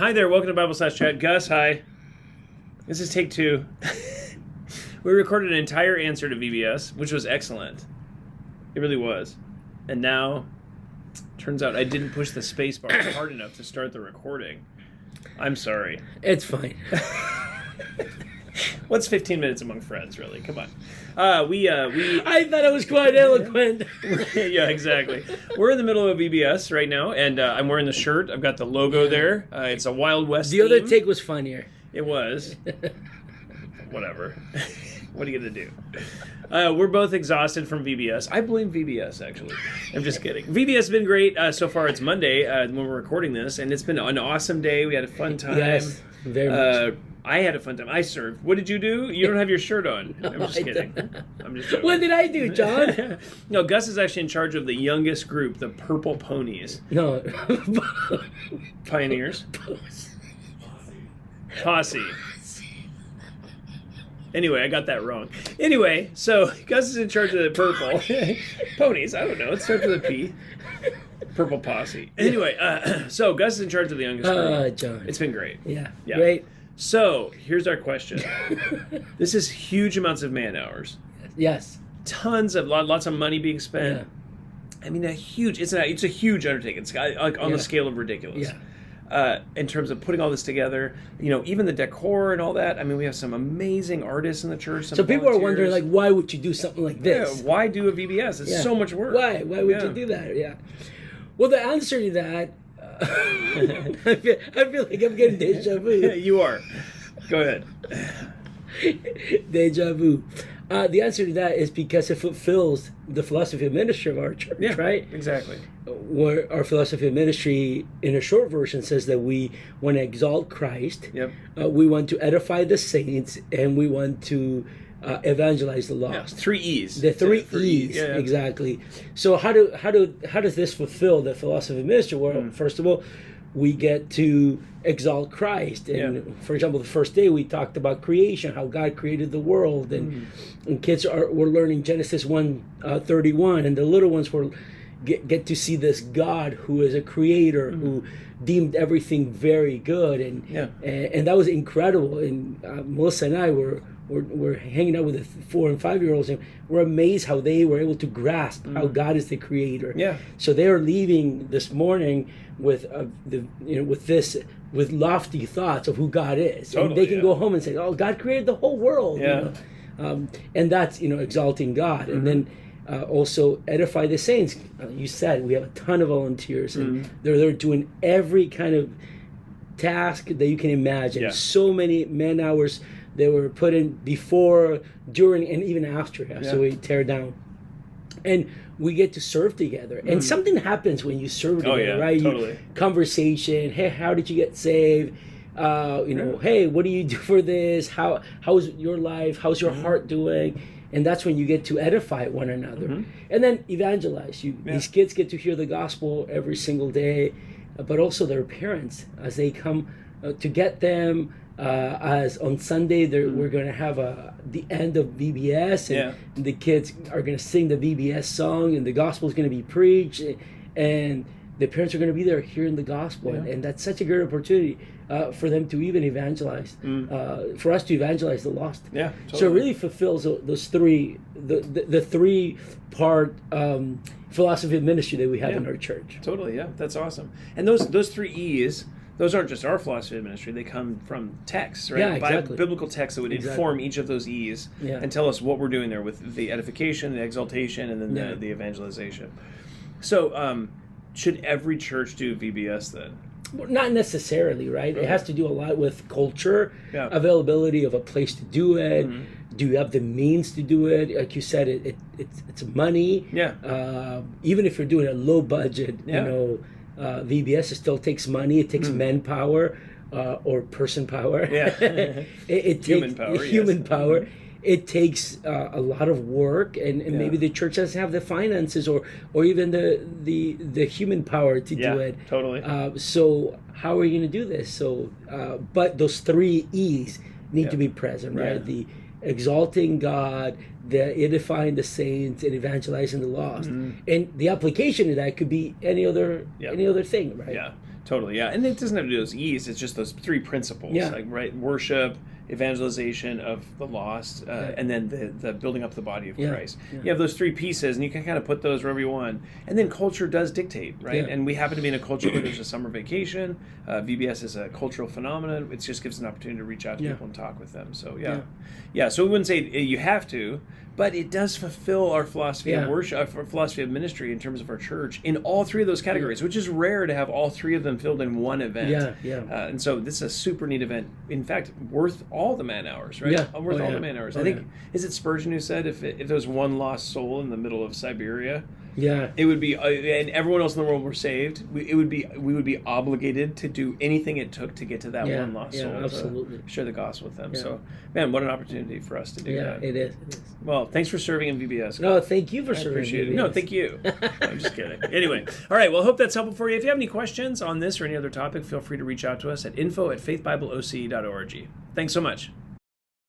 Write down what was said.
Hi there, welcome to Bible/Chat. Gus, hi. This is take 2. We recorded an entire answer to VBS, which was excellent. It really was. And now, turns out I didn't push the space bar hard enough to start the recording. I'm sorry. It's fine. What's 15 minutes among friends, really? Come on. I thought I was quite eloquent. Yeah, exactly. We're in the middle of VBS right now, and I'm wearing the shirt. I've got the logo there. It's a Wild West The other theme. take was funnier. It was. Whatever. What are you going to do? We're both exhausted from VBS. I blame VBS, actually. I'm just kidding. VBS has been great. So far, it's Monday when we're recording this, and it's been an awesome day. We had a fun time. Yes, very much. I had a fun time. I served. What did you do? You don't have your shirt on. I'm just kidding. I'm just joking. What did I do, John? No, Gus is actually in charge of the youngest group, the Purple Ponies. No. Pioneers. Posse. Anyway, I got that wrong. Anyway, so Gus is in charge of the Purple Ponies. I don't know. It starts with a P. Purple Posse. Anyway, so Gus is in charge of the youngest group. John. It's been great. Yeah. Great. So, here's our question. This is huge amounts of man hours. Yes. Lots of money being spent. Yeah. I mean, it's a huge undertaking. It's like on the scale of ridiculous. Yeah. In terms of putting all this together, even the decor and all that. I mean, we have some amazing artists in the church. So people are wondering, like, why would you do something like this? Yeah, why do a VBS? It's so much work. Why would you do that? Yeah. Well, the answer to that, I feel like I'm getting deja vu. Yeah, you are. Go ahead. Deja vu. The answer to that is because it fulfills the philosophy of ministry of our church, right? Exactly. Where our philosophy of ministry, in a short version, says that we want to exalt Christ, we want to edify the saints, and we want to evangelize the lost. 3 E's. The 3 E's, exactly. So how does this fulfill the philosophy of ministry? Well, first of all, we get to exalt Christ. And for example, the first day we talked about creation, how God created the world, and kids were learning Genesis 1:31, and the little ones were get to see this God who is a creator, who deemed everything very good, and that was incredible. And Melissa and I were hanging out with the 4 and 5 year olds, and we're amazed how they were able to grasp how God is the creator. Yeah. So they are leaving this morning with with lofty thoughts of who God is. Totally, and they can go home and say, "Oh, God created the whole world." Yeah. And that's exalting God, and then also edify the saints. You said we have a ton of volunteers, and they're there doing every kind of task that you can imagine. Yeah. So many man hours. They were put in before, during, and even after. So we tear down. And we get to serve together. And something happens when you serve together, right? Totally. Conversation. Hey, how did you get saved? Hey, what do you do for this? How's your life? How's your heart doing? And that's when you get to edify one another. And then evangelize. These kids get to hear the gospel every single day, but also their parents as they come to get them. As on Sunday, we're going to have the end of VBS, and the kids are going to sing the VBS song, and the gospel is going to be preached, and the parents are going to be there hearing the gospel, and that's such a great opportunity for them to even evangelize, for us to evangelize the lost. Yeah, totally. So it really fulfills those three, the 3-part philosophy of ministry that we have in our church. Totally, that's awesome. And those 3 E's. Those aren't just our philosophy of ministry. They come from texts, right? Yeah, exactly. Biblical texts that would inform each of those E's and tell us what we're doing there with the edification, the exaltation, and then the evangelization. So should every church do VBS then? Well, not necessarily, right? Okay. It has to do a lot with culture, availability of a place to do it. Do you have the means to do it? Like you said, it's money. Yeah. Even if you're doing a low budget, VBS, it still takes money. It takes manpower or person power. Yeah. it human takes power. Human power. It takes a lot of work, and maybe the church doesn't have the finances or even the human power to do it. Totally. So how are you going to do this? So, but those 3 E's need to be present, right? Yeah. The exalting God, the edifying the saints, and evangelizing the lost. And the application of that could be any other thing, right? Yeah. Totally, yeah. And it doesn't have to do those E's. It's just those three principles, Yeah. like right, worship, evangelization of the lost, and then the building up the body of Christ. Yeah. You have those three pieces, and you can kind of put those wherever you want. And then culture does dictate, right? Yeah. And we happen to be in a culture where there's a summer vacation. VBS is a cultural phenomenon. It just gives an opportunity to reach out to people and talk with them. So yeah. So we wouldn't say you have to, but it does fulfill our philosophy of worship, our philosophy of ministry in terms of our church in all three of those categories, which is rare to have all three of them filled in one event. And so this is a super neat event. In fact, worth all the man hours, right? Worth all the man hours. I think, is it Spurgeon who said if there was one lost soul in the middle of Siberia, it would be, and everyone else in the world were saved, we would be obligated to do anything it took to get to that one lost soul. Absolutely. To share the gospel with them. So, man, what an opportunity for us to do that. It is. Well, thanks for serving in VBS. No, thank you for serving. Appreciate VBS. it. No, thank you. I'm just kidding. Anyway, all right. Well, hope that's helpful for you. If you have any questions on this or any other topic, feel free to reach out to us at info@faithbibleoc.org. Thanks so much.